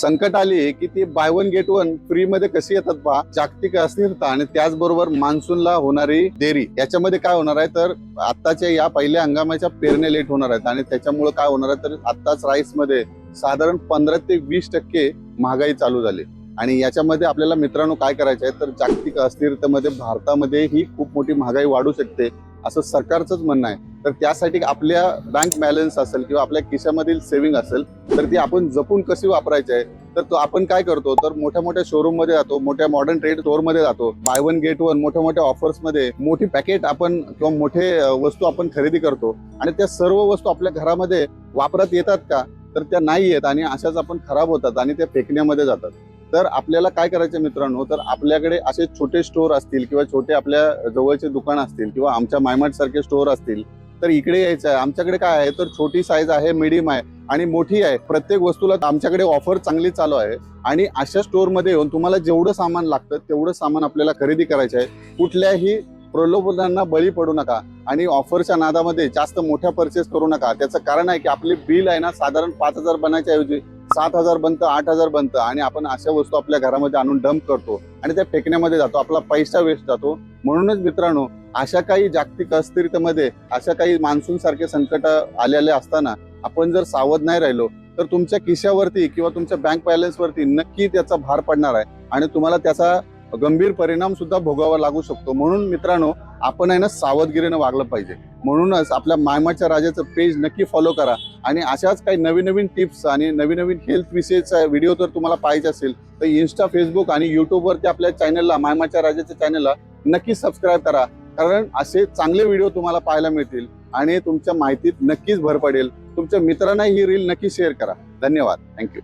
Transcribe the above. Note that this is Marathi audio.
संकट आली की ती by one get one free मध्ये कशी येतात पहा. जागतिक अस्थिरता आणि त्याचबरोबर मान्सूनला होणारी देरी याच्यामध्ये काय होणार आहे तर आत्ताच्या या पहिल्या हंगामाच्या पेरण्या लेट होणार आहेत आणि त्याच्यामुळे काय होणार आहे तर आत्ताच राईस मध्ये साधारण 15 ते 20% महागाई चालू झाली. आणि याच्यामध्ये आपल्याला मित्रांनो काय करायचं आहे तर जागतिक अस्थिरतेमध्ये भारतामध्ये ही खूप मोठी महागाई वाढू शकते असं सरकारचंच म्हणणं आहे. तर त्यासाठी आपल्या बँक बॅलन्स असेल किंवा आपल्या खिशामधील सेव्हिंग असेल तर ती आपण जपून कशी वापरायची आहे. तर तो आपण काय करतो तर मोठ्या मोठ्या शोरूम मध्ये जातो, मोठ्या मॉडर्न ट्रेड स्टोअर मध्ये जातो, बाय वन गेट वन मोठ्या मोठ्या ऑफर्स मध्ये मोठी पॅकेट आपण किंवा मोठे वस्तू आपण खरेदी करतो आणि त्या सर्व वस्तू आपल्या घरामध्ये वापरात येतात का तर त्या नाही येत आणि अशाच आपण खराब होतात आणि त्या फेकण्यामध्ये जातात. तर आपल्याला काय करायचं मित्रांनो तर आपल्याकडे असे छोटे स्टोअर असतील किंवा छोटे आपल्या जवळचे दुकान असतील किंवा आमच्या मायमार्ट सारखे स्टोअर असतील तर इकडे यायचं आहे. आमच्याकडे काय आहे तर छोटी साईज आहे, मीडियम आहे आणि मोठी आहे. प्रत्येक वस्तूला आमच्याकडे ऑफर चांगली चालू आहे आणि अशा स्टोअर मध्ये येऊन तुम्हाला जेवढं सामान लागतं तेवढं सामान आपल्याला खरेदी करायचं आहे. कुठल्याही प्रलोभनांना बळी पडू नका आणि ऑफरच्या नादामध्ये जास्त मोठ्या परचेस करू नका. त्याचं कारण आहे की आपले बिल आहे ना साधारण 5,000 बनायच्या ऐवजी 7,000 बनतं, 8,000 बनतं आणि आपण अशा वस्तू आपल्या घरामध्ये आणून डंप करतो आणि त्या फेकण्यामध्ये जातो, आपला पैसा वेस्ट जातो. म्हणूनच मित्रांनो अशा काही जागतिक अस्थिरतेमध्ये अशा काही मान्सून सारखे संकट आलेले असताना आपण जर सावध नाही राहिलो तर तुमच्या खिशावरती किंवा तुमच्या बँक बॅलन्सवरती नक्की त्याचा भार पडणार आहे आणि तुम्हाला त्याचा गंभीर परिणाम सुद्धा भोगावा लागू शकतो. म्हणून मित्रांनो आपण आहे ना सावधगिरीनं वागलं पाहिजे. म्हणूनच आपल्या मायमाच्या राजाचं पेज नक्की फॉलो करा आणि अशाच काही नवीन नवीन टिप्स आणि नवीन नवीन हेल्थ विषयीचा व्हिडिओ जर तुम्हाला पाहिजे असेल तर इन्स्टा, फेसबुक आणि युट्यूबवरती आपल्या चॅनलला मायमाच्या राजाच्या चॅनलला नक्की सबस्क्राईब करा. कारण असे चांगले व्हिडिओ तुम्हाला पाहायला मिळतील आणि तुमच्या माहितीत नक्कीच भर पडेल. तुमच्या मित्रांना ही रील नक्की शेअर करा. धन्यवाद. थँक्यू.